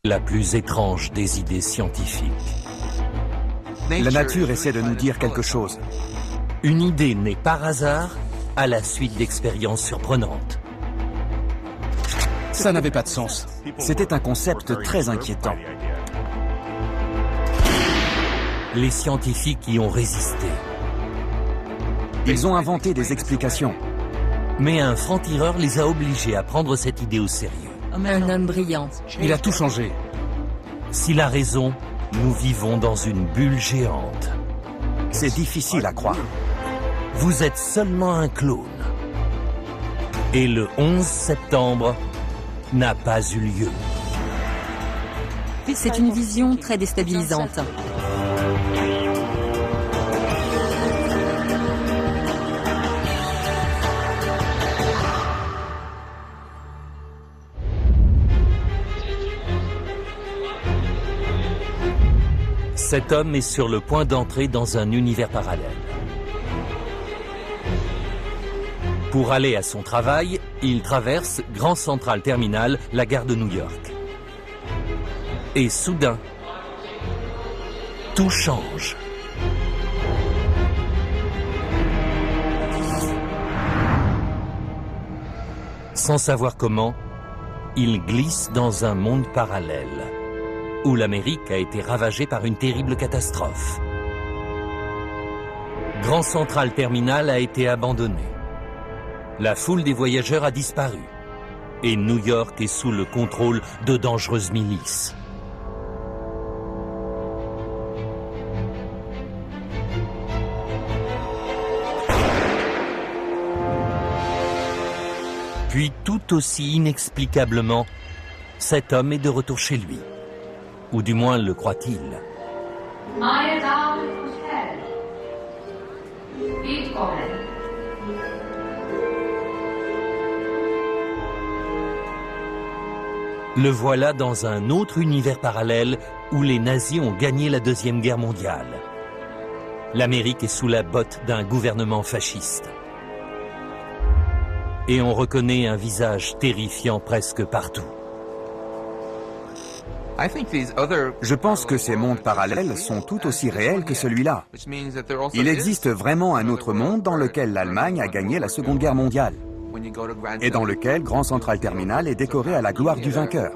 La plus étrange des idées scientifiques. La nature essaie de nous dire quelque chose. Une idée née par hasard à la suite d'expériences surprenantes. Ça n'avait pas de sens. C'était un concept très inquiétant. Les scientifiques y ont résisté. Ils ont inventé des explications. Mais un franc-tireur les a obligés à prendre cette idée au sérieux. Un homme brillant. Il a tout changé. S'il a raison, nous vivons dans une bulle géante. C'est difficile à croire. Vous êtes seulement un clone. Et le 11 septembre n'a pas eu lieu. C'est une vision très déstabilisante. Cet homme est sur le point d'entrer dans un univers parallèle. Pour aller à son travail, il traverse Grand Central Terminal, la gare de New York. Et soudain, tout change. Sans savoir comment, il glisse dans un monde parallèle, où l'Amérique a été ravagée par une terrible catastrophe. Grand Central Terminal a été abandonné. La foule des voyageurs a disparu. Et New York est sous le contrôle de dangereuses milices. Puis, tout aussi inexplicablement, cet homme est de retour chez lui. Ou du moins le croit-il. Le voilà dans un autre univers parallèle où les nazis ont gagné la Deuxième Guerre mondiale. L'Amérique est sous la botte d'un gouvernement fasciste. Et on reconnaît un visage terrifiant presque partout. Je pense que ces mondes parallèles sont tout aussi réels que celui-là. Il existe vraiment un autre monde dans lequel l'Allemagne a gagné la Seconde Guerre mondiale et dans lequel Grand Central Terminal est décoré à la gloire du vainqueur.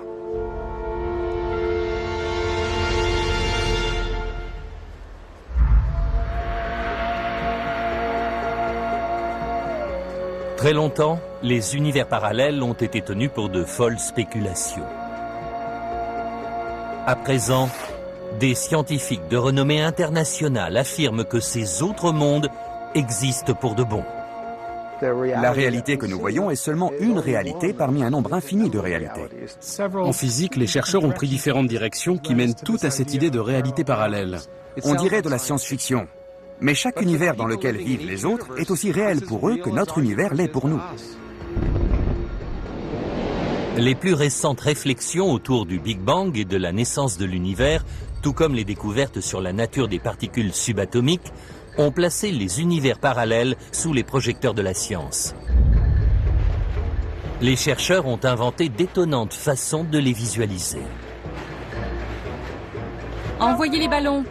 Très longtemps, les univers parallèles ont été tenus pour de folles spéculations. À présent, des scientifiques de renommée internationale affirment que ces autres mondes existent pour de bon. La réalité que nous voyons est seulement une réalité parmi un nombre infini de réalités. En physique, les chercheurs ont pris différentes directions qui mènent toutes à cette idée de réalité parallèle. On dirait de la science-fiction. Mais chaque univers dans lequel vivent les autres est aussi réel pour eux que notre univers l'est pour nous. Les plus récentes réflexions autour du Big Bang et de la naissance de l'univers, tout comme les découvertes sur la nature des particules subatomiques, ont placé les univers parallèles sous les projecteurs de la science. Les chercheurs ont inventé d'étonnantes façons de les visualiser. Envoyez les ballons.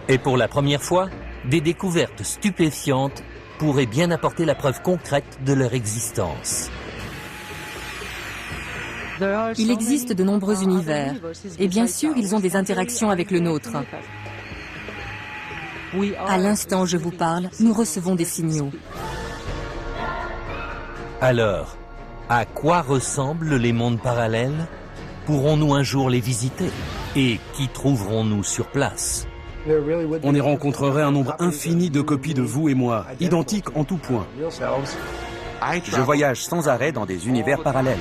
Et pour la première fois, des découvertes stupéfiantes pourraient bien apporter la preuve concrète de leur existence. Il existe de nombreux univers. Et bien sûr, ils ont des interactions avec le nôtre. À l'instant où je vous parle, nous recevons des signaux. Alors, à quoi ressemblent les mondes parallèles? Pourrons-nous un jour les visiter? Et qui trouverons-nous sur place? On y rencontrerait un nombre infini de copies de vous et moi, identiques en tout point. Je voyage sans arrêt dans des univers parallèles.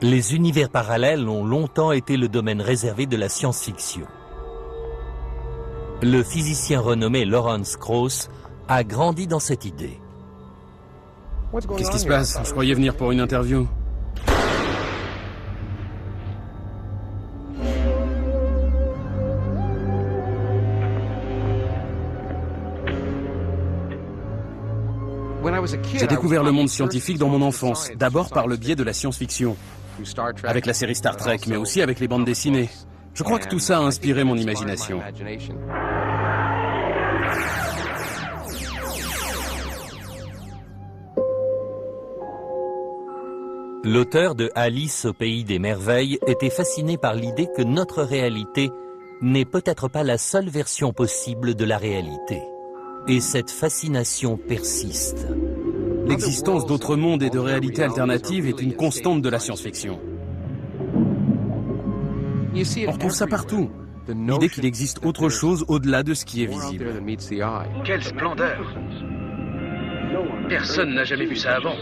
Les univers parallèles ont longtemps été le domaine réservé de la science-fiction. Le physicien renommé Lawrence Krauss a grandi dans cette idée. Qu'est-ce qui se passe? Je croyais venir pour une interview. J'ai découvert le monde scientifique dans mon enfance, d'abord par le biais de la science-fiction, avec la série Star Trek, mais aussi avec les bandes dessinées. Je crois que tout ça a inspiré mon imagination. L'auteur de Alice au pays des merveilles était fasciné par l'idée que notre réalité n'est peut-être pas la seule version possible de la réalité. Et cette fascination persiste. L'existence d'autres mondes et de réalités alternatives est une constante de la science-fiction. On retrouve ça partout. L'idée qu'il existe autre chose au-delà de ce qui est visible. Quelle splendeur! Personne n'a jamais vu ça avant.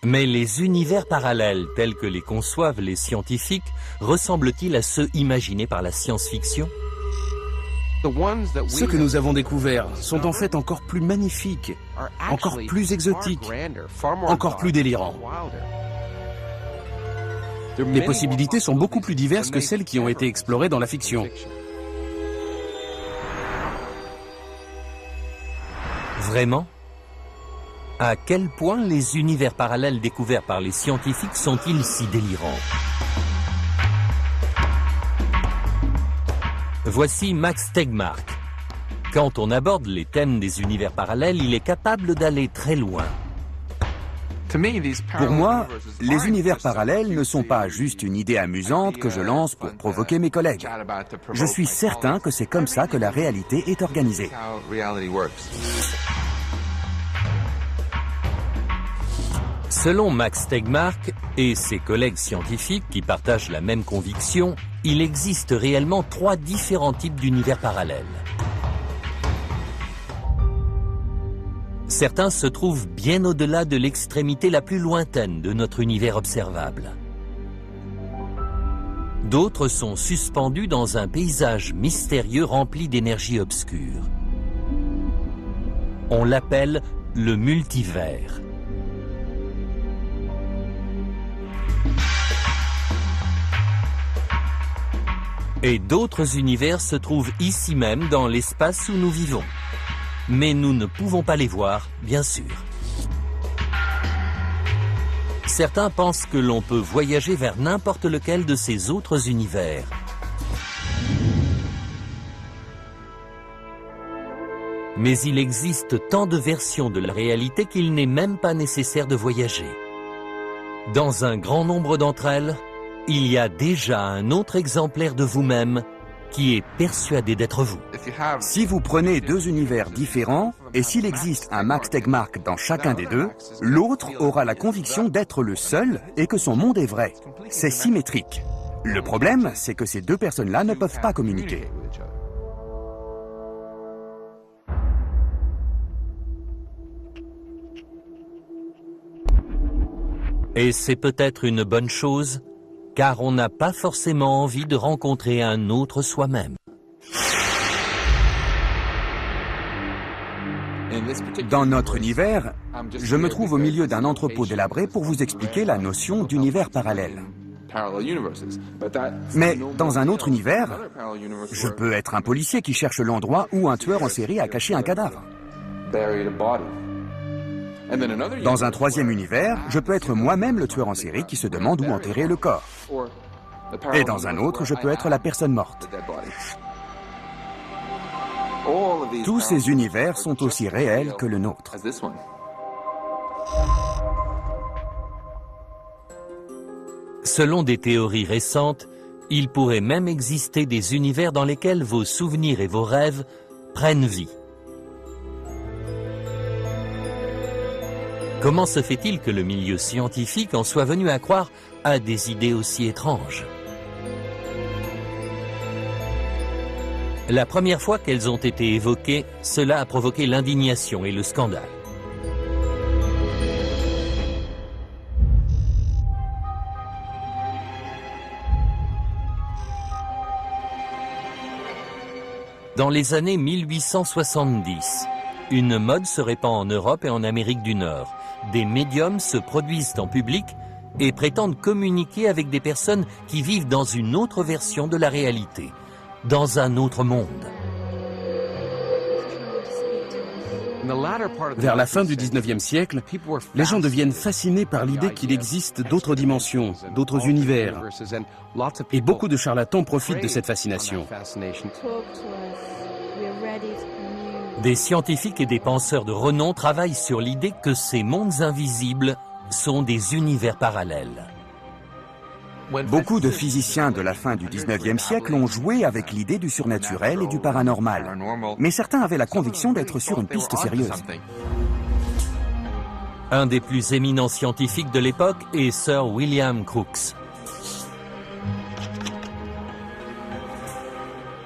Mais les univers parallèles tels que les conçoivent les scientifiques ressemblent-ils à ceux imaginés par la science-fiction? Ceux que nous avons découverts sont en fait encore plus magnifiques, encore plus exotiques, encore plus délirants. Les possibilités sont beaucoup plus diverses que celles qui ont été explorées dans la fiction. Vraiment? À quel point les univers parallèles découverts par les scientifiques sont-ils si délirants? Voici Max Tegmark. Quand on aborde les thèmes des univers parallèles, il est capable d'aller très loin. Pour moi, les univers parallèles ne sont pas juste une idée amusante que je lance pour provoquer mes collègues. Je suis certain que c'est comme ça que la réalité est organisée. Selon Max Tegmark et ses collègues scientifiques qui partagent la même conviction, il existe réellement 3 différents types d'univers parallèles. Certains se trouvent bien au-delà de l'extrémité la plus lointaine de notre univers observable. D'autres sont suspendus dans un paysage mystérieux rempli d'énergie obscure. On l'appelle le multivers. Et d'autres univers se trouvent ici même dans l'espace où nous vivons. Mais nous ne pouvons pas les voir, bien sûr. Certains pensent que l'on peut voyager vers n'importe lequel de ces autres univers. Mais il existe tant de versions de la réalité qu'il n'est même pas nécessaire de voyager. Dans un grand nombre d'entre elles, il y a déjà un autre exemplaire de vous-même qui est persuadé d'être vous. Si vous prenez 2 univers différents, et s'il existe un Max Tegmark dans chacun des 2, l'autre aura la conviction d'être le seul et que son monde est vrai. C'est symétrique. Le problème, c'est que ces 2 personnes-là ne peuvent pas communiquer. Et c'est peut-être une bonne chose, car on n'a pas forcément envie de rencontrer un autre soi-même. Dans notre univers, je me trouve au milieu d'un entrepôt délabré pour vous expliquer la notion d'univers parallèle. Mais dans un autre univers, je peux être un policier qui cherche l'endroit où un tueur en série a caché un cadavre. Dans un 3e univers, je peux être moi-même le tueur en série qui se demande où enterrer le corps. Et dans un autre, je peux être la personne morte. Tous ces univers sont aussi réels que le nôtre. Selon des théories récentes, il pourrait même exister des univers dans lesquels vos souvenirs et vos rêves prennent vie. Comment se fait-il que le milieu scientifique en soit venu à croire à des idées aussi étranges? La première fois qu'elles ont été évoquées, cela a provoqué l'indignation et le scandale. Dans les années 1870, une mode se répand en Europe et en Amérique du Nord. Des médiums se produisent en public et prétendent communiquer avec des personnes qui vivent dans une autre version de la réalité, dans un autre monde. Vers la fin du 19e siècle, les gens deviennent fascinés par l'idée qu'il existe d'autres dimensions, d'autres univers. Et beaucoup de charlatans profitent de cette fascination. Des scientifiques et des penseurs de renom travaillent sur l'idée que ces mondes invisibles sont des univers parallèles. Beaucoup de physiciens de la fin du 19e siècle ont joué avec l'idée du surnaturel et du paranormal. Mais certains avaient la conviction d'être sur une piste sérieuse. Un des plus éminents scientifiques de l'époque est Sir William Crookes.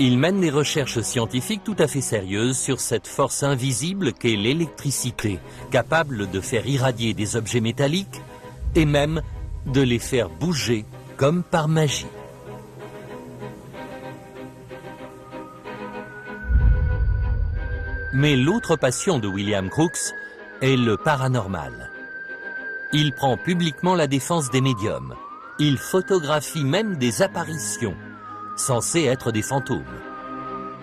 Il mène des recherches scientifiques tout à fait sérieuses sur cette force invisible qu'est l'électricité, capable de faire irradier des objets métalliques et même de les faire bouger comme par magie. Mais l'autre passion de William Crookes est le paranormal. Il prend publiquement la défense des médiums. Il photographie même des apparitions, censées être des fantômes.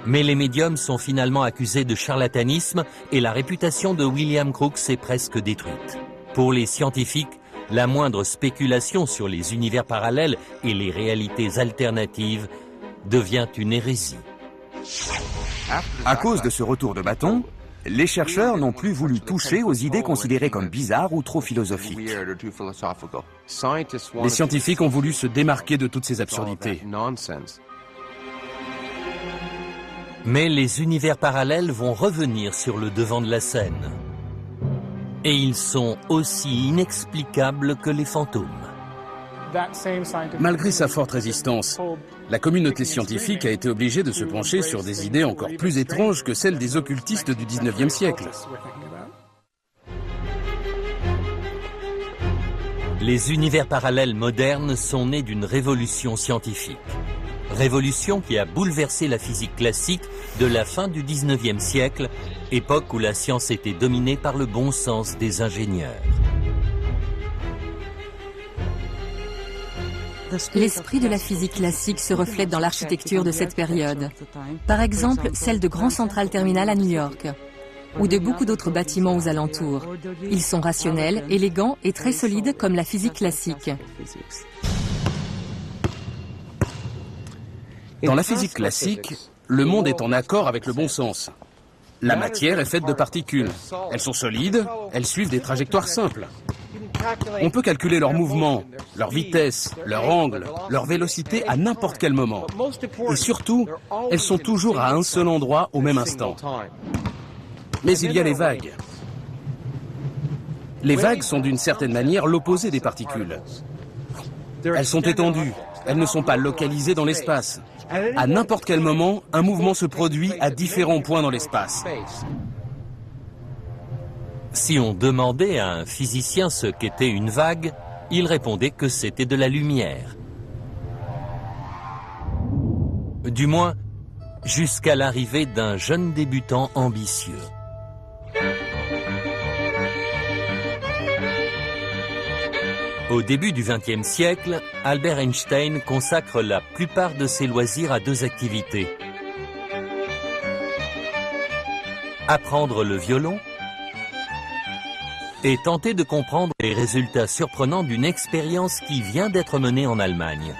Mais les médiums sont finalement accusés de charlatanisme et la réputation de William Crookes est presque détruite. Pour les scientifiques, la moindre spéculation sur les univers parallèles et les réalités alternatives devient une hérésie. À cause de ce retour de bâton, les chercheurs n'ont plus voulu toucher aux idées considérées comme bizarres ou trop philosophiques. Les scientifiques ont voulu se démarquer de toutes ces absurdités. Mais les univers parallèles vont revenir sur le devant de la scène. Et ils sont aussi inexplicables que les fantômes. Malgré sa forte résistance, la communauté scientifique a été obligée de se pencher sur des idées encore plus étranges que celles des occultistes du 19e siècle. Les univers parallèles modernes sont nés d'une révolution scientifique. Révolution qui a bouleversé la physique classique de la fin du 19e siècle, époque où la science était dominée par le bon sens des ingénieurs. L'esprit de la physique classique se reflète dans l'architecture de cette période. Par exemple, celle de Grand Central Terminal à New York, ou de beaucoup d'autres bâtiments aux alentours. Ils sont rationnels, élégants et très solides comme la physique classique. Dans la physique classique, le monde est en accord avec le bon sens. La matière est faite de particules. Elles sont solides, elles suivent des trajectoires simples. On peut calculer leur mouvement, leur vitesse, leur angle, leur vélocité à n'importe quel moment. Et surtout, elles sont toujours à un seul endroit au même instant. Mais il y a les vagues. Les vagues sont d'une certaine manière l'opposé des particules. Elles sont étendues, elles ne sont pas localisées dans l'espace. À n'importe quel moment, un mouvement se produit à différents points dans l'espace. Si on demandait à un physicien ce qu'était une vague, il répondait que c'était de la lumière. Du moins, jusqu'à l'arrivée d'un jeune débutant ambitieux. Au début du XXe siècle, Albert Einstein consacre la plupart de ses loisirs à deux activités. Apprendre le violon et tenter de comprendre les résultats surprenants d'une expérience qui vient d'être menée en Allemagne.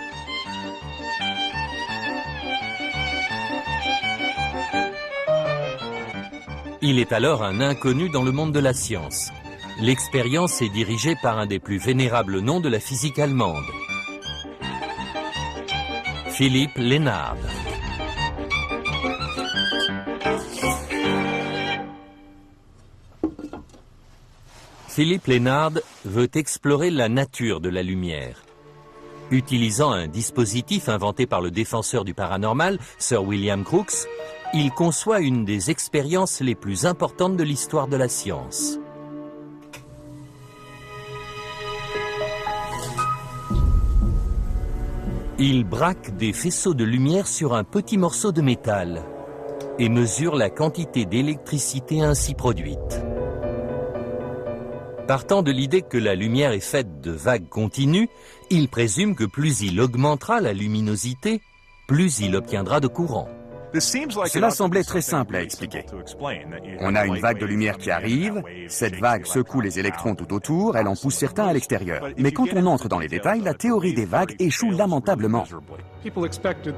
Il est alors un inconnu dans le monde de la science. L'expérience est dirigée par un des plus vénérables noms de la physique allemande, Philipp Lenard. Philipp Lenard veut explorer la nature de la lumière. Utilisant un dispositif inventé par le défenseur du paranormal, Sir William Crookes, il conçoit une des expériences les plus importantes de l'histoire de la science. Il braque des faisceaux de lumière sur un petit morceau de métal et mesure la quantité d'électricité ainsi produite. Partant de l'idée que la lumière est faite de vagues continues, il présume que plus il augmentera la luminosité, plus il obtiendra de courant. Cela semblait très simple à expliquer. On a une vague de lumière qui arrive, cette vague secoue les électrons tout autour, elle en pousse certains à l'extérieur. Mais quand on entre dans les détails, la théorie des vagues échoue lamentablement.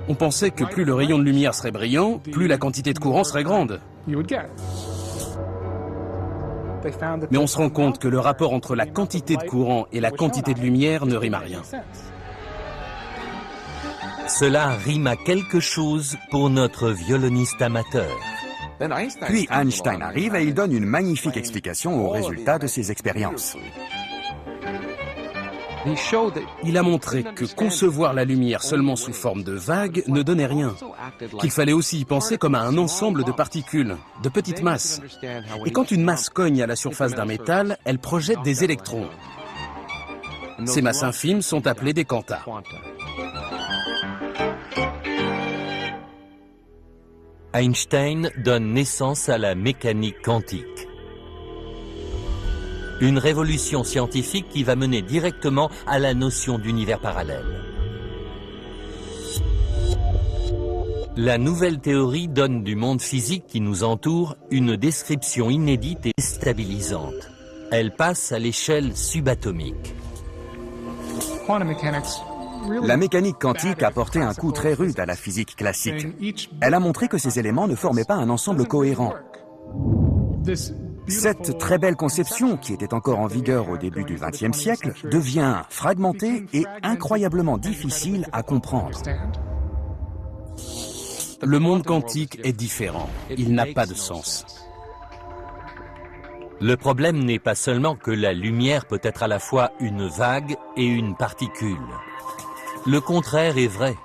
On pensait que plus le rayon de lumière serait brillant, plus la quantité de courant serait grande. Mais on se rend compte que le rapport entre la quantité de courant et la quantité de lumière ne rime à rien. Cela rime à quelque chose pour notre violoniste amateur. Puis Einstein arrive et il donne une magnifique explication aux résultats de ses expériences. Il a montré que concevoir la lumière seulement sous forme de vagues ne donnait rien, qu'il fallait aussi y penser comme à un ensemble de particules, de petites masses. Et quand une masse cogne à la surface d'un métal, elle projette des électrons. Ces masses infimes sont appelées des quanta. Einstein donne naissance à la mécanique quantique. Une révolution scientifique qui va mener directement à la notion d'univers parallèle. La nouvelle théorie donne du monde physique qui nous entoure une description inédite et stabilisante. Elle passe à l'échelle subatomique. La mécanique quantique a porté un coup très rude à la physique classique. Elle a montré que ces éléments ne formaient pas un ensemble cohérent. Cette très belle conception, qui était encore en vigueur au début du XXe siècle, devient fragmentée et incroyablement difficile à comprendre. Le monde quantique est différent. Il n'a pas de sens. Le problème n'est pas seulement que la lumière peut être à la fois une vague et une particule. Le contraire est vrai.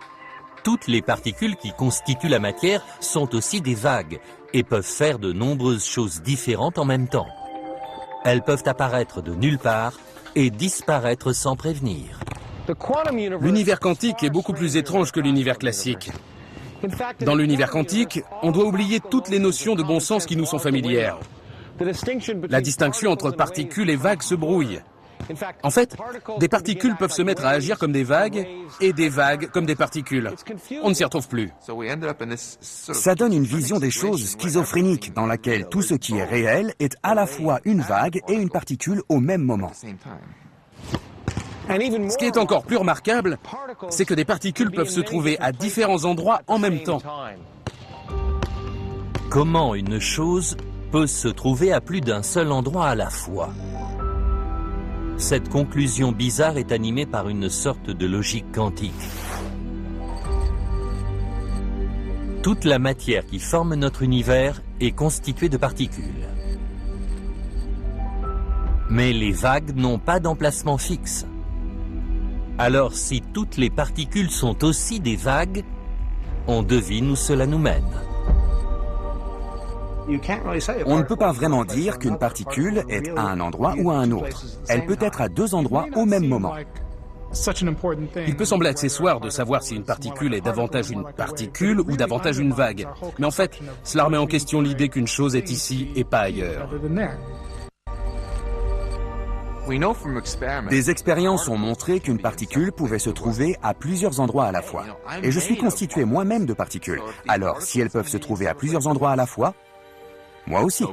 Toutes les particules qui constituent la matière sont aussi des vagues et peuvent faire de nombreuses choses différentes en même temps. Elles peuvent apparaître de nulle part et disparaître sans prévenir. L'univers quantique est beaucoup plus étrange que l'univers classique. Dans l'univers quantique, on doit oublier toutes les notions de bon sens qui nous sont familières. La distinction entre particules et vagues se brouille. En fait, des particules peuvent se mettre à agir comme des vagues et des vagues comme des particules. On ne s'y retrouve plus. Ça donne une vision des choses schizophrénique dans laquelle tout ce qui est réel est à la fois une vague et une particule au même moment. Ce qui est encore plus remarquable, c'est que des particules peuvent se trouver à différents endroits en même temps. Comment une chose peut se trouver à plus d'un seul endroit à la fois? Cette conclusion bizarre est animée par une sorte de logique quantique. Toute la matière qui forme notre univers est constituée de particules. Mais les vagues n'ont pas d'emplacement fixe. Alors si toutes les particules sont aussi des vagues, on devine où cela nous mène. On ne peut pas vraiment dire qu'une particule est à un endroit ou à un autre. Elle peut être à deux endroits au même moment. Il peut sembler accessoire de savoir si une particule est davantage une particule ou davantage une vague. Mais en fait, cela remet en question l'idée qu'une chose est ici et pas ailleurs. Des expériences ont montré qu'une particule pouvait se trouver à plusieurs endroits à la fois. Et je suis constitué moi-même de particules. Alors, si elles peuvent se trouver à plusieurs endroits à la fois, moi aussi.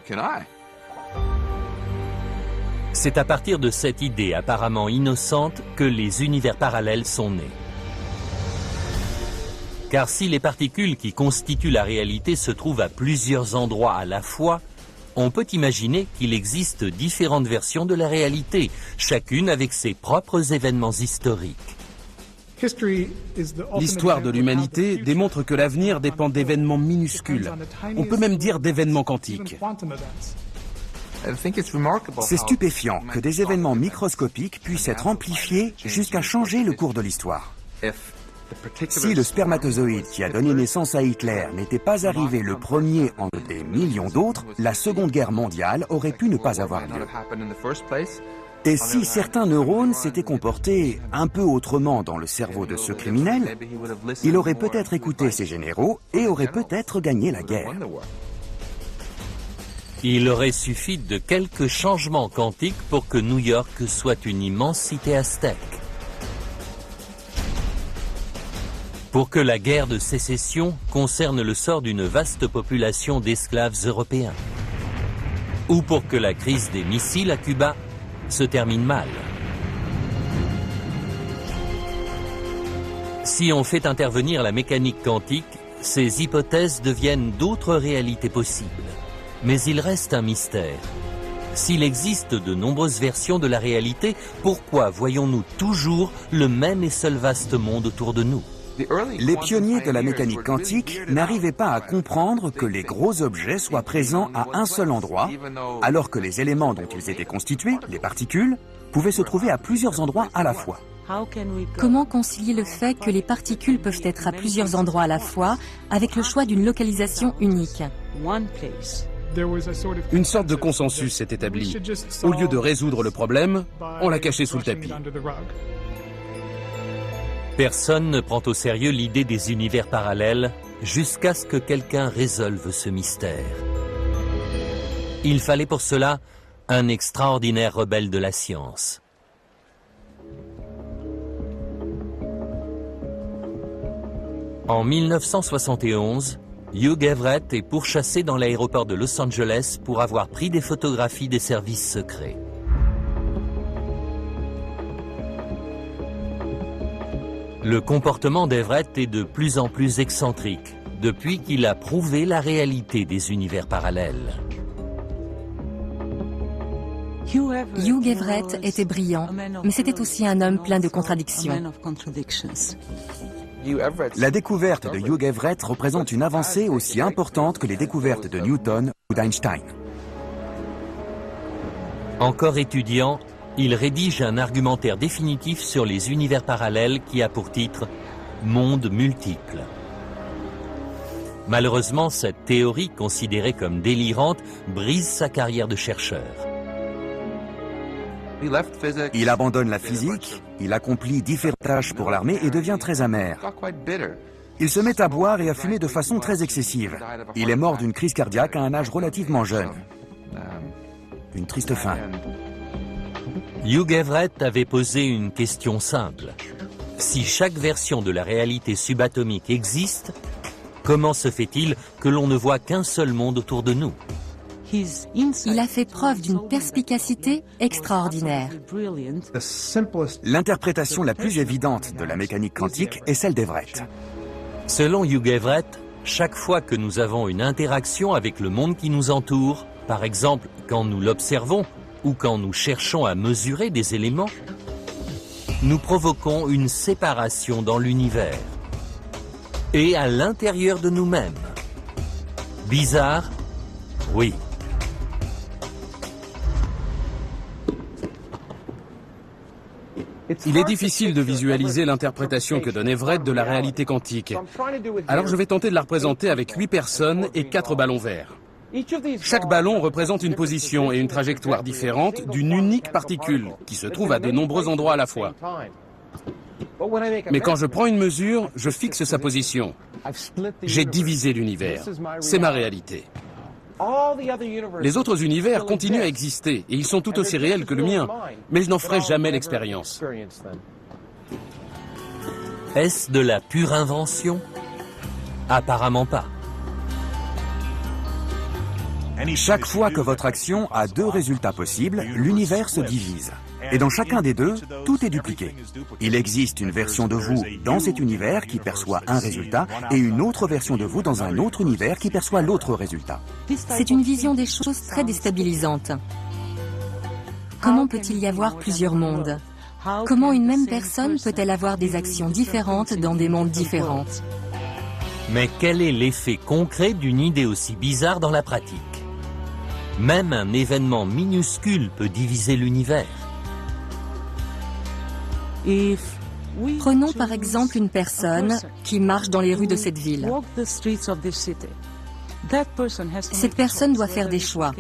C'est à partir de cette idée apparemment innocente que les univers parallèles sont nés. Car si les particules qui constituent la réalité se trouvent à plusieurs endroits à la fois, on peut imaginer qu'il existe différentes versions de la réalité, chacune avec ses propres événements historiques. L'histoire de l'humanité démontre que l'avenir dépend d'événements minuscules. On peut même dire d'événements quantiques. C'est stupéfiant que des événements microscopiques puissent être amplifiés jusqu'à changer le cours de l'histoire. Si le spermatozoïde qui a donné naissance à Hitler n'était pas arrivé le premier en des millions d'autres, la Seconde Guerre mondiale aurait pu ne pas avoir lieu. Et si certains neurones s'étaient comportés un peu autrement dans le cerveau de ce criminel, il aurait peut-être écouté ses généraux et aurait peut-être gagné la guerre. Il aurait suffi de quelques changements quantiques pour que New York soit une immense cité aztèque. Pour que la guerre de sécession concerne le sort d'une vaste population d'esclaves européens. Ou pour que la crise des missiles à Cuba se termine mal. Si on fait intervenir la mécanique quantique, ces hypothèses deviennent d'autres réalités possibles. Mais il reste un mystère. S'il existe de nombreuses versions de la réalité, pourquoi voyons-nous toujours le même et seul vaste monde autour de nous? Les pionniers de la mécanique quantique n'arrivaient pas à comprendre que les gros objets soient présents à un seul endroit, alors que les éléments dont ils étaient constitués, les particules, pouvaient se trouver à plusieurs endroits à la fois. Comment concilier le fait que les particules peuvent être à plusieurs endroits à la fois avec le choix d'une localisation unique? Une sorte de consensus s'est établi. Au lieu de résoudre le problème, on l'a caché sous le tapis. Personne ne prend au sérieux l'idée des univers parallèles jusqu'à ce que quelqu'un résolve ce mystère. Il fallait pour cela un extraordinaire rebelle de la science. En 1971, Hugh Everett est pourchassé dans l'aéroport de Los Angeles pour avoir pris des photographies des services secrets. Le comportement d'Everett est de plus en plus excentrique, depuis qu'il a prouvé la réalité des univers parallèles. Hugh Everett était brillant, mais c'était aussi un homme plein de contradictions. La découverte de Hugh Everett représente une avancée aussi importante que les découvertes de Newton ou d'Einstein. Encore étudiant, il rédige un argumentaire définitif sur les univers parallèles qui a pour titre « Monde multiple ». Malheureusement, cette théorie, considérée comme délirante, brise sa carrière de chercheur. Il abandonne la physique, il accomplit différentes tâches pour l'armée et devient très amer. Il se met à boire et à fumer de façon très excessive. Il est mort d'une crise cardiaque à un âge relativement jeune. Une triste fin. Hugh Everett avait posé une question simple. Si chaque version de la réalité subatomique existe, comment se fait-il que l'on ne voit qu'un seul monde autour de nous? Il a fait preuve d'une perspicacité extraordinaire. L'interprétation la plus évidente de la mécanique quantique est celle d'Everett. Selon Hugh Everett, chaque fois que nous avons une interaction avec le monde qui nous entoure, par exemple quand nous l'observons ou quand nous cherchons à mesurer des éléments, nous provoquons une séparation dans l'univers et à l'intérieur de nous-mêmes. Bizarre? Oui. Il est difficile de visualiser l'interprétation que donne Everett de la réalité quantique. Alors je vais tenter de la représenter avec 8 personnes et 4 ballons verts. Chaque ballon représente une position et une trajectoire différente d'une unique particule qui se trouve à de nombreux endroits à la fois. Mais quand je prends une mesure, je fixe sa position. J'ai divisé l'univers. C'est ma réalité. Les autres univers continuent à exister et ils sont tout aussi réels que le mien, mais je n'en ferai jamais l'expérience. Est-ce de la pure invention? Apparemment pas. Chaque fois que votre action a 2 résultats possibles, l'univers se divise. Et dans chacun des 2, tout est dupliqué. Il existe une version de vous dans cet univers qui perçoit un résultat et une autre version de vous dans un autre univers qui perçoit l'autre résultat. C'est une vision des choses très déstabilisante. Comment peut-il y avoir plusieurs mondes? Comment une même personne peut-elle avoir des actions différentes dans des mondes différents? Mais quel est l'effet concret d'une idée aussi bizarre dans la pratique? Même un événement minuscule peut diviser l'univers. Prenons par exemple une personne qui marche dans les rues de cette ville. Cette personne doit faire des choix.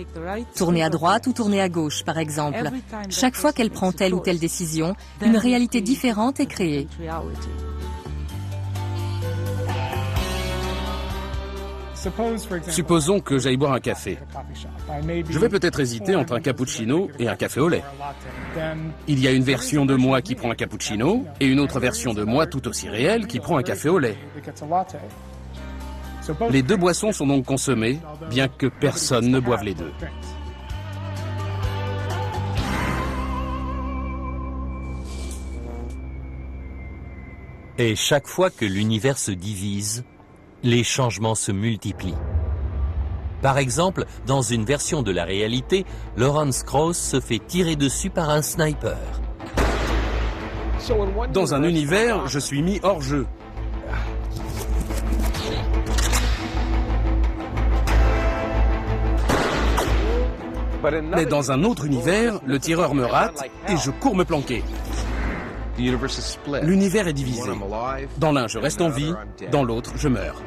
Tourner à droite ou tourner à gauche, par exemple. Chaque fois qu'elle prend telle ou telle décision, une réalité différente est créée. Supposons que j'aille boire un café. Je vais peut-être hésiter entre un cappuccino et un café au lait. Il y a une version de moi qui prend un cappuccino et une autre version de moi tout aussi réelle qui prend un café au lait. Les deux boissons sont donc consommées, bien que personne ne boive les deux. Et chaque fois que l'univers se divise, les changements se multiplient. Par exemple, dans une version de la réalité, Lawrence Krauss se fait tirer dessus par un sniper. Dans un univers, je suis mis hors jeu. Mais dans un autre univers, le tireur me rate et je cours me planquer. L'univers est divisé. Dans l'un, je reste en vie, dans l'autre, je meurs.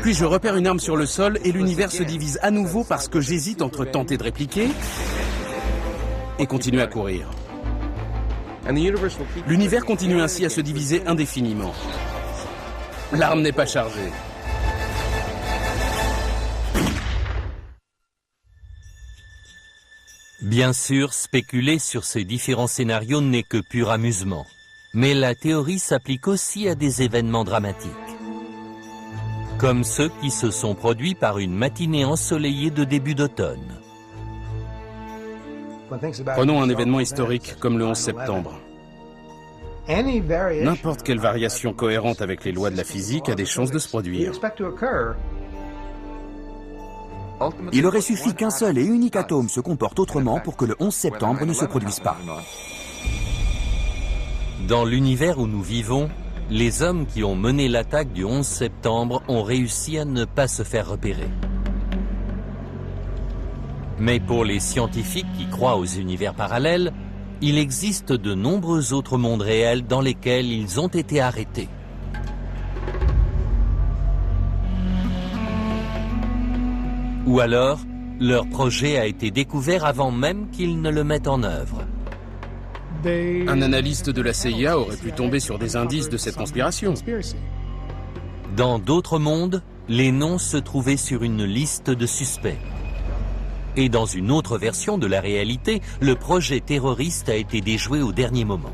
Puis je repère une arme sur le sol et l'univers se divise à nouveau parce que j'hésite entre tenter de répliquer et continuer à courir. L'univers continue ainsi à se diviser indéfiniment. L'arme n'est pas chargée. Bien sûr, spéculer sur ces différents scénarios n'est que pur amusement. Mais la théorie s'applique aussi à des événements dramatiques. Comme ceux qui se sont produits par une matinée ensoleillée de début d'automne. Prenons un événement historique comme le 11 septembre. N'importe quelle variation cohérente avec les lois de la physique a des chances de se produire. Il aurait suffi qu'un seul et unique atome se comporte autrement pour que le 11 septembre ne se produise pas. Dans l'univers où nous vivons, les hommes qui ont mené l'attaque du 11 septembre ont réussi à ne pas se faire repérer. Mais pour les scientifiques qui croient aux univers parallèles, il existe de nombreux autres mondes réels dans lesquels ils ont été arrêtés. Ou alors, leur projet a été découvert avant même qu'ils ne le mettent en œuvre. Un analyste de la CIA aurait pu tomber sur des indices de cette conspiration. Dans d'autres mondes, les noms se trouvaient sur une liste de suspects. Et dans une autre version de la réalité, le projet terroriste a été déjoué au dernier moment.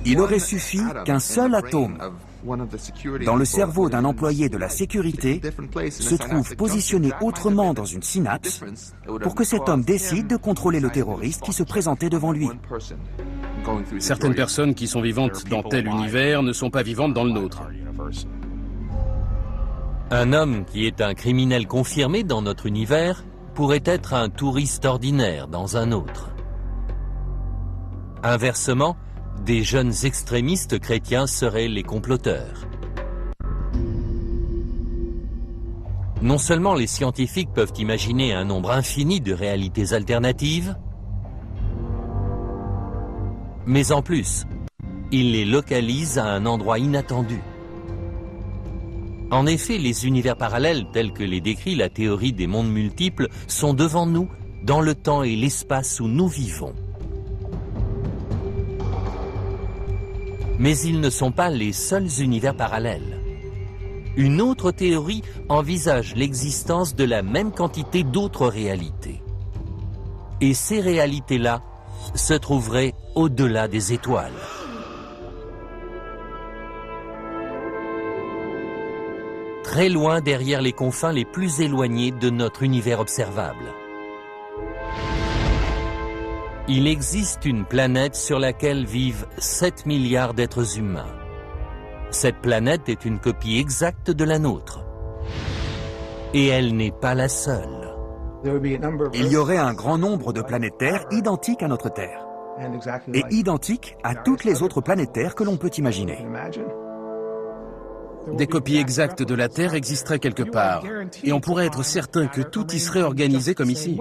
Il aurait suffi qu'un seul atome dans le cerveau d'un employé de la sécurité se trouve positionné autrement dans une synapse pour que cet homme décide de contrôler le terroriste qui se présentait devant lui. Certaines personnes qui sont vivantes dans tel univers ne sont pas vivantes dans le nôtre. Un homme qui est un criminel confirmé dans notre univers pourrait être un touriste ordinaire dans un autre. Inversement, des jeunes extrémistes chrétiens seraient les comploteurs. Non seulement les scientifiques peuvent imaginer un nombre infini de réalités alternatives, mais en plus, ils les localisent à un endroit inattendu. En effet, les univers parallèles tels que les décrit la théorie des mondes multiples sont devant nous, dans le temps et l'espace où nous vivons. Mais ils ne sont pas les seuls univers parallèles. Une autre théorie envisage l'existence de la même quantité d'autres réalités. Et ces réalités-là se trouveraient au-delà des étoiles. Très loin derrière les confins les plus éloignés de notre univers observable. Il existe une planète sur laquelle vivent 7 milliards d'êtres humains. Cette planète est une copie exacte de la nôtre. Et elle n'est pas la seule. Il y aurait un grand nombre de planètes Terre identiques à notre Terre. Et identiques à toutes les autres planètes Terre que l'on peut imaginer. Des copies exactes de la Terre existeraient quelque part. Et on pourrait être certain que tout y serait organisé comme ici.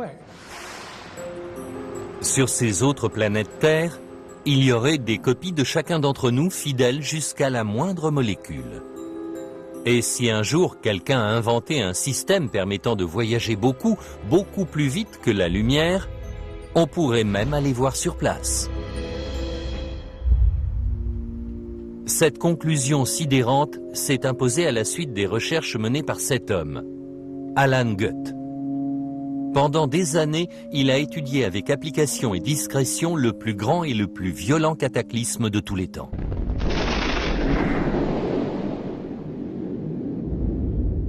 Sur ces autres planètes Terre, il y aurait des copies de chacun d'entre nous fidèles jusqu'à la moindre molécule. Et si un jour quelqu'un a inventé un système permettant de voyager beaucoup plus vite que la lumière, on pourrait même aller voir sur place. Cette conclusion sidérante s'est imposée à la suite des recherches menées par cet homme, Alan Guth. Pendant des années, il a étudié avec application et discrétion le plus grand et le plus violent cataclysme de tous les temps.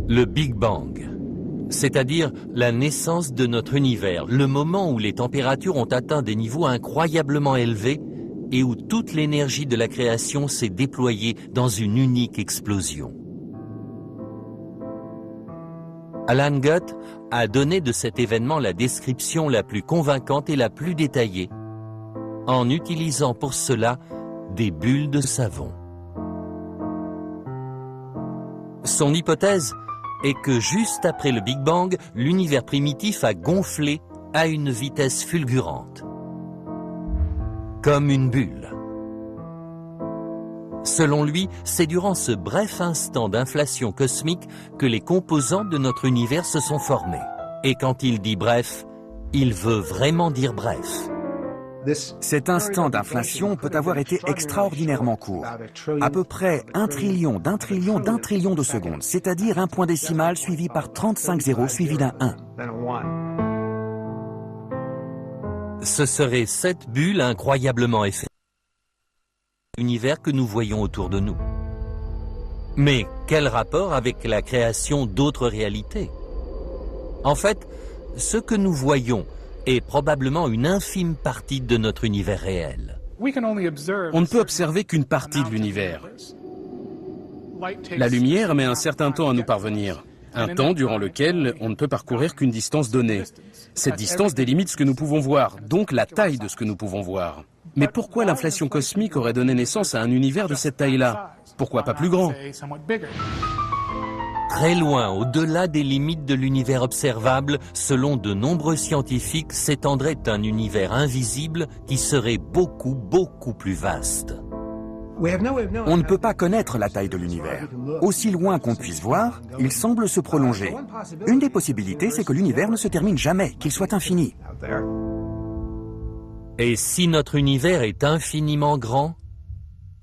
Le Big Bang, c'est-à-dire la naissance de notre univers, le moment où les températures ont atteint des niveaux incroyablement élevés et où toute l'énergie de la création s'est déployée dans une unique explosion. Alan Guth a donné de cet événement la description la plus convaincante et la plus détaillée, en utilisant pour cela des bulles de savon. Son hypothèse est que juste après le Big Bang, l'univers primitif a gonflé à une vitesse fulgurante, comme une bulle. Selon lui, c'est durant ce bref instant d'inflation cosmique que les composants de notre univers se sont formés. Et quand il dit bref, il veut vraiment dire bref. Cet instant d'inflation peut avoir été extraordinairement court. À peu près 1 trillion d'un trillion d'un trillion de secondes, c'est-à-dire un point décimal suivi par 35 zéros suivi d'un 1. Ce serait cette bulle incroyablement effet l'univers que nous voyons autour de nous. Mais quel rapport avec la création d'autres réalités? En fait, ce que nous voyons est probablement une infime partie de notre univers réel. On ne peut observer qu'une partie de l'univers. La lumière met un certain temps à nous parvenir, un temps durant lequel on ne peut parcourir qu'une distance donnée. Cette distance délimite ce que nous pouvons voir, donc la taille de ce que nous pouvons voir. Mais pourquoi l'inflation cosmique aurait donné naissance à un univers de cette taille-là? Pourquoi pas plus grand? Très loin, au-delà des limites de l'univers observable, selon de nombreux scientifiques, s'étendrait un univers invisible qui serait beaucoup, beaucoup plus vaste. On ne peut pas connaître la taille de l'univers. Aussi loin qu'on puisse voir, il semble se prolonger. Une des possibilités, c'est que l'univers ne se termine jamais, qu'il soit infini. Et si notre univers est infiniment grand,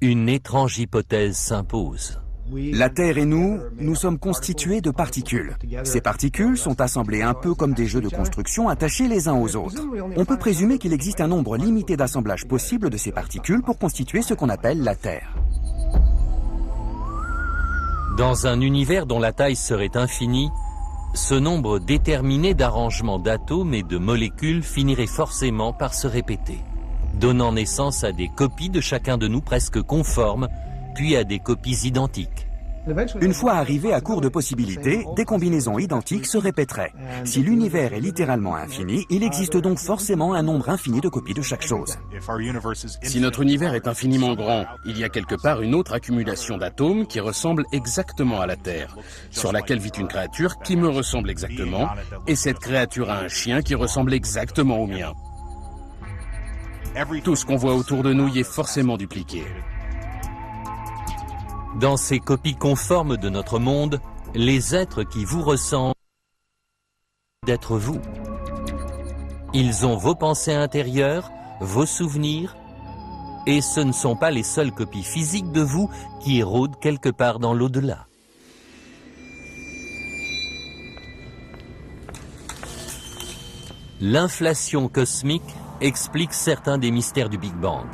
une étrange hypothèse s'impose. La Terre et nous sommes constitués de particules. Ces particules sont assemblées un peu comme des jeux de construction attachés les uns aux autres. On peut présumer qu'il existe un nombre limité d'assemblages possibles de ces particules pour constituer ce qu'on appelle la Terre. Dans un univers dont la taille serait infinie, ce nombre déterminé d'arrangements d'atomes et de molécules finirait forcément par se répéter, donnant naissance à des copies de chacun de nous presque conformes, puis à des copies identiques. Une fois arrivé à court de possibilités, des combinaisons identiques se répéteraient. Si l'univers est littéralement infini, il existe donc forcément un nombre infini de copies de chaque chose. Si notre univers est infiniment grand, il y a quelque part une autre accumulation d'atomes qui ressemble exactement à la Terre, sur laquelle vit une créature qui me ressemble exactement, et cette créature a un chien qui ressemble exactement au mien. Tout ce qu'on voit autour de nous y est forcément dupliqué. Dans ces copies conformes de notre monde, les êtres qui vous ressemblent d'être vous. Ils ont vos pensées intérieures, vos souvenirs, et ce ne sont pas les seules copies physiques de vous qui rôdent quelque part dans l'au-delà. L'inflation cosmique explique certains des mystères du Big Bang.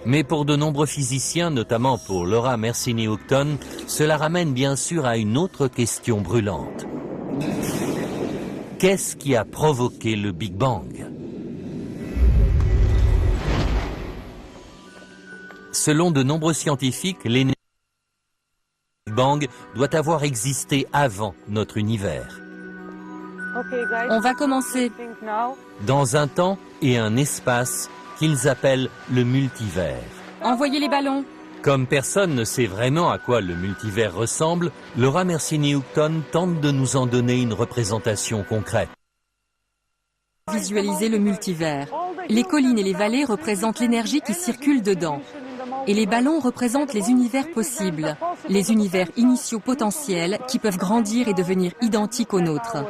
Mais pour de nombreux physiciens, notamment pour Laura Mersini-Houghton, cela ramène bien sûr à une autre question brûlante. Qu'est-ce qui a provoqué le Big Bang? Selon de nombreux scientifiques, l'énergie du Big Bang doit avoir existé avant notre univers. On va commencer. Dans un temps et un espace qu'ils appellent le multivers. Envoyez les ballons. Comme personne ne sait vraiment à quoi le multivers ressemble, Laura Mersini-Houghton tente de nous en donner une représentation concrète. Visualisez le multivers. Les collines et les vallées représentent l'énergie qui circule dedans. Et les ballons représentent les univers possibles, les univers initiaux potentiels qui peuvent grandir et devenir identiques aux nôtres.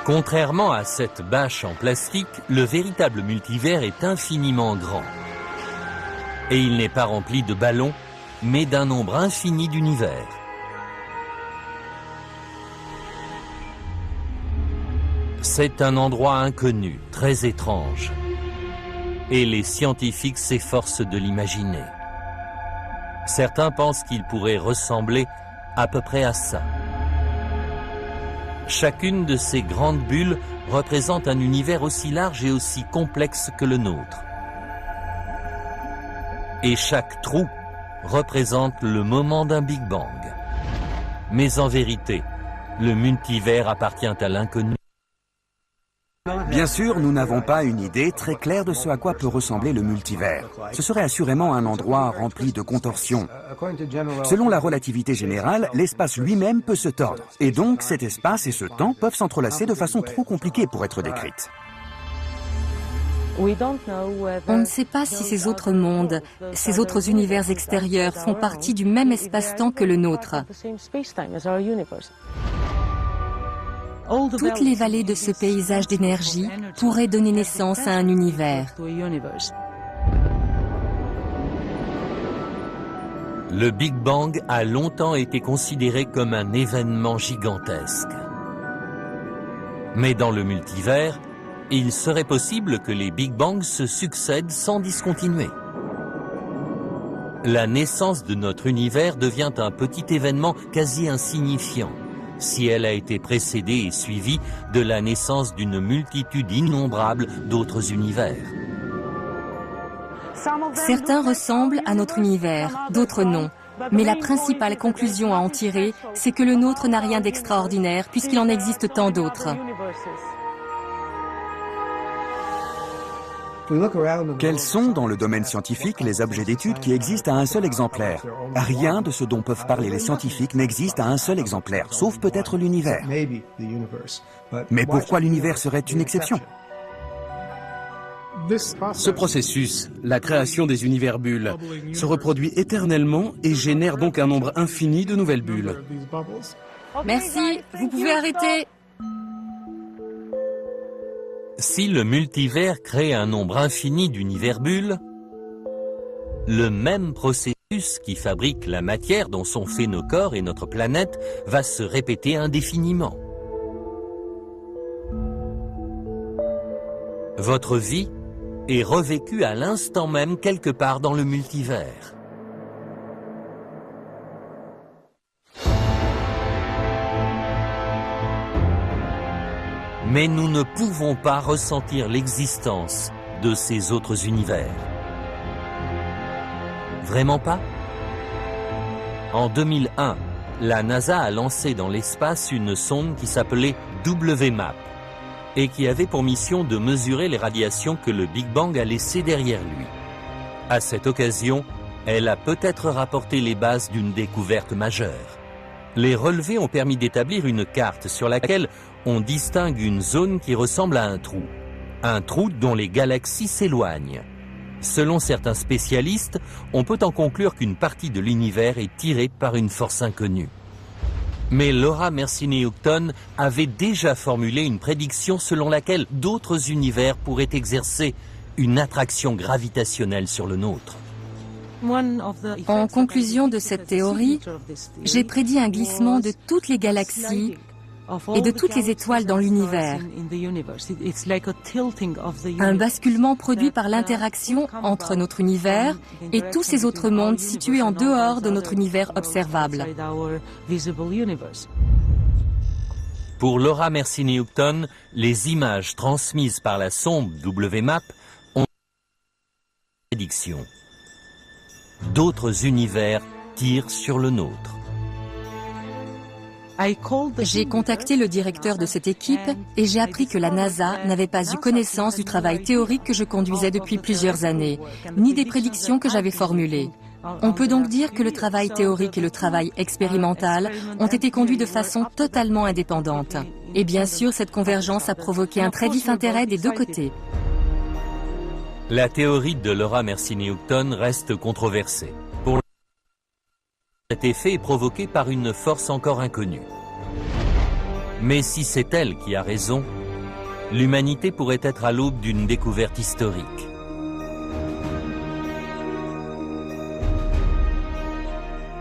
Contrairement à cette bâche en plastique, le véritable multivers est infiniment grand. Et il n'est pas rempli de ballons, mais d'un nombre infini d'univers. C'est un endroit inconnu, très étrange. Et les scientifiques s'efforcent de l'imaginer. Certains pensent qu'il pourrait ressembler à peu près à ça. Chacune de ces grandes bulles représente un univers aussi large et aussi complexe que le nôtre. Et chaque trou représente le moment d'un Big Bang. Mais en vérité, le multivers appartient à l'inconnu. Bien sûr, nous n'avons pas une idée très claire de ce à quoi peut ressembler le multivers. Ce serait assurément un endroit rempli de contorsions. Selon la relativité générale, l'espace lui-même peut se tordre. Et donc, cet espace et ce temps peuvent s'entrelacer de façon trop compliquée pour être décrite. On ne sait pas si ces autres mondes, ces autres univers extérieurs font partie du même espace-temps que le nôtre. Toutes les vallées de ce paysage d'énergie pourraient donner naissance à un univers. Le Big Bang a longtemps été considéré comme un événement gigantesque. Mais dans le multivers, il serait possible que les Big Bangs se succèdent sans discontinuer. La naissance de notre univers devient un petit événement quasi insignifiant, si elle a été précédée et suivie de la naissance d'une multitude innombrable d'autres univers. Certains ressemblent à notre univers, d'autres non. Mais la principale conclusion à en tirer, c'est que le nôtre n'a rien d'extraordinaire puisqu'il en existe tant d'autres. Quels sont, dans le domaine scientifique, les objets d'étude qui existent à un seul exemplaire? Rien de ce dont peuvent parler les scientifiques n'existe à un seul exemplaire, sauf peut-être l'univers. Mais pourquoi l'univers serait une exception? Ce processus, la création des univers bulles, se reproduit éternellement et génère donc un nombre infini de nouvelles bulles. Merci, vous pouvez arrêter. Si le multivers crée un nombre infini d'univers bulles, le même processus qui fabrique la matière dont sont faits nos corps et notre planète va se répéter indéfiniment. Votre vie est revécue à l'instant même quelque part dans le multivers. Mais nous ne pouvons pas ressentir l'existence de ces autres univers. Vraiment pas? En 2001, la NASA a lancé dans l'espace une sonde qui s'appelait WMAP et qui avait pour mission de mesurer les radiations que le Big Bang a laissées derrière lui. À cette occasion, elle a peut-être rapporté les bases d'une découverte majeure. Les relevés ont permis d'établir une carte sur laquelle on distingue une zone qui ressemble à un trou dont les galaxies s'éloignent. Selon certains spécialistes, on peut en conclure qu'une partie de l'univers est tirée par une force inconnue. Mais Laura Mersini-Houghton avait déjà formulé une prédiction selon laquelle d'autres univers pourraient exercer une attraction gravitationnelle sur le nôtre. En conclusion de cette théorie, j'ai prédit un glissement de toutes les galaxies et de toutes les étoiles dans l'univers. Un basculement produit par l'interaction entre notre univers et tous ces autres mondes situés en dehors de notre univers observable. Pour Laura Mersini-Houghton, les images transmises par la sonde WMAP ont une prédiction. D'autres univers tirent sur le nôtre. J'ai contacté le directeur de cette équipe et j'ai appris que la NASA n'avait pas eu connaissance du travail théorique que je conduisais depuis plusieurs années, ni des prédictions que j'avais formulées. On peut donc dire que le travail théorique et le travail expérimental ont été conduits de façon totalement indépendante. Et bien sûr, cette convergence a provoqué un très vif intérêt des deux côtés. La théorie de Laura Mersini-Houghton reste controversée. Pour cet effet est provoqué par une force encore inconnue. Mais si c'est elle qui a raison, l'humanité pourrait être à l'aube d'une découverte historique.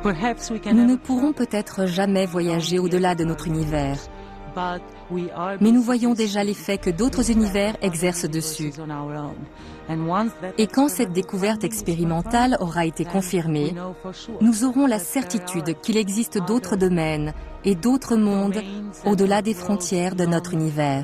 Nous ne pourrons peut-être jamais voyager au-delà de notre univers, mais nous voyons déjà l'effet que d'autres univers exercent dessus. Et quand cette découverte expérimentale aura été confirmée, nous aurons la certitude qu'il existe d'autres domaines et d'autres mondes au-delà des frontières de notre univers.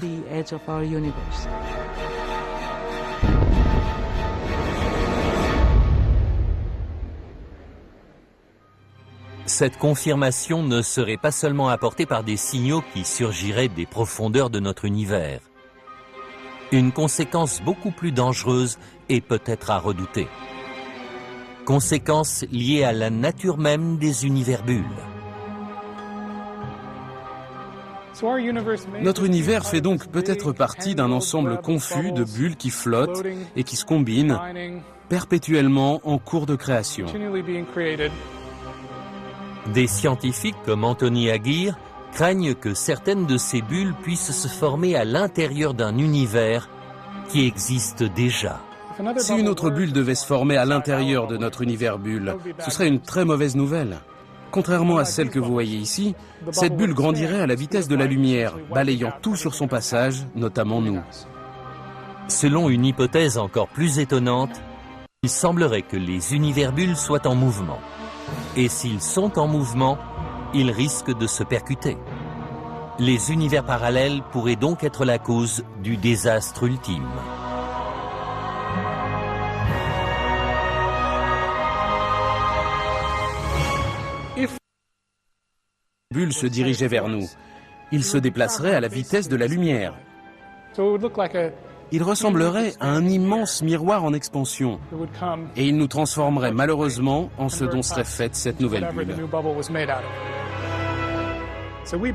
Cette confirmation ne serait pas seulement apportée par des signaux qui surgiraient des profondeurs de notre univers. Une conséquence beaucoup plus dangereuse est peut-être à redouter. Conséquence liée à la nature même des univers bulles. Notre univers fait donc peut-être partie d'un ensemble confus de bulles qui flottent et qui se combinent perpétuellement en cours de création. Des scientifiques comme Anthony Aguirre craignent que certaines de ces bulles puissent se former à l'intérieur d'un univers qui existe déjà. Si une autre bulle devait se former à l'intérieur de notre univers bulle, ce serait une très mauvaise nouvelle. Contrairement à celle que vous voyez ici, cette bulle grandirait à la vitesse de la lumière, balayant tout sur son passage, notamment nous. Selon une hypothèse encore plus étonnante, il semblerait que les univers bulles soient en mouvement. Et s'ils sont en mouvement, ils risquent de se percuter. Les univers parallèles pourraient donc être la cause du désastre ultime. La bulle se dirigeait vers nous. Il se déplacerait à la vitesse de la lumière. Il ressemblerait à un immense miroir en expansion. Et il nous transformerait malheureusement en ce dont serait faite cette nouvelle bulle.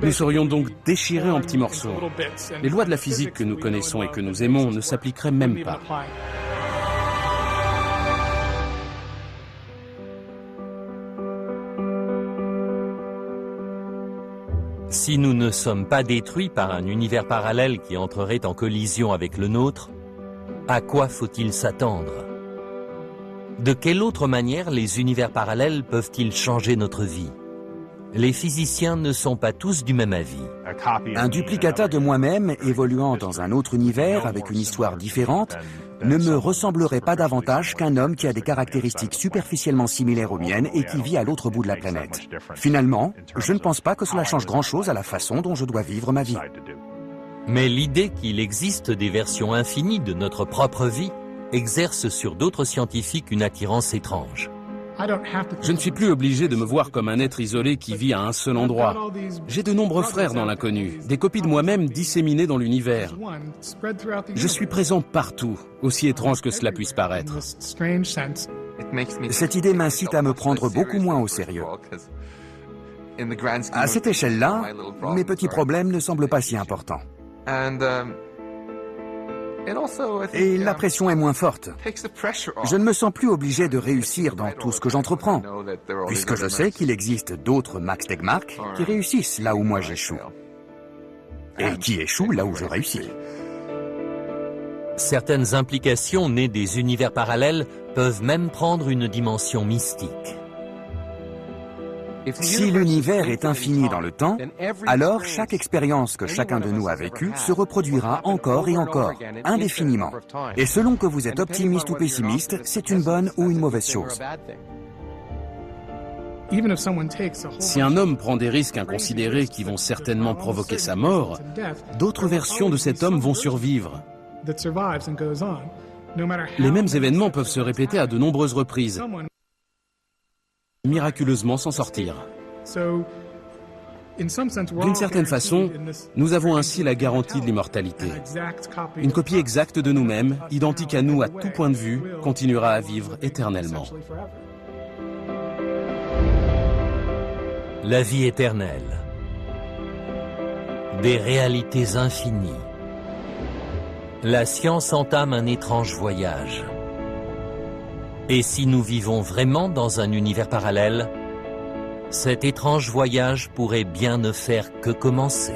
Nous serions donc déchirés en petits morceaux. Les lois de la physique que nous connaissons et que nous aimons ne s'appliqueraient même pas. Si nous ne sommes pas détruits par un univers parallèle qui entrerait en collision avec le nôtre, à quoi faut-il s'attendre? De quelle autre manière les univers parallèles peuvent-ils changer notre vie? Les physiciens ne sont pas tous du même avis. Un duplicata de moi-même évoluant dans un autre univers avec une histoire différente ne me ressemblerait pas davantage qu'un homme qui a des caractéristiques superficiellement similaires aux miennes et qui vit à l'autre bout de la planète. Finalement, je ne pense pas que cela change grand-chose à la façon dont je dois vivre ma vie. Mais l'idée qu'il existe des versions infinies de notre propre vie exerce sur d'autres scientifiques une attirance étrange. Je ne suis plus obligé de me voir comme un être isolé qui vit à un seul endroit. J'ai de nombreux frères dans l'inconnu, des copies de moi-même disséminées dans l'univers. Je suis présent partout, aussi étrange que cela puisse paraître. Cette idée m'incite à me prendre beaucoup moins au sérieux. À cette échelle-là, mes petits problèmes ne semblent pas si importants. Et la pression est moins forte. Je ne me sens plus obligé de réussir dans tout ce que j'entreprends, puisque je sais qu'il existe d'autres Max Tegmark qui réussissent là où moi j'échoue. Et qui échouent là où je réussis. Certaines implications nées des univers parallèles peuvent même prendre une dimension mystique. Si l'univers est infini dans le temps, alors chaque expérience que chacun de nous a vécue se reproduira encore et encore, indéfiniment. Et selon que vous êtes optimiste ou pessimiste, c'est une bonne ou une mauvaise chose. Si un homme prend des risques inconsidérés qui vont certainement provoquer sa mort, d'autres versions de cet homme vont survivre. Les mêmes événements peuvent se répéter à de nombreuses reprises. Miraculeusement s'en sortir. D'une certaine façon, nous avons ainsi la garantie de l'immortalité. Une copie exacte de nous-mêmes, identique à nous à tout point de vue, continuera à vivre éternellement. La vie éternelle. Des réalités infinies. La science entame un étrange voyage. Et si nous vivons vraiment dans un univers parallèle, cet étrange voyage pourrait bien ne faire que commencer.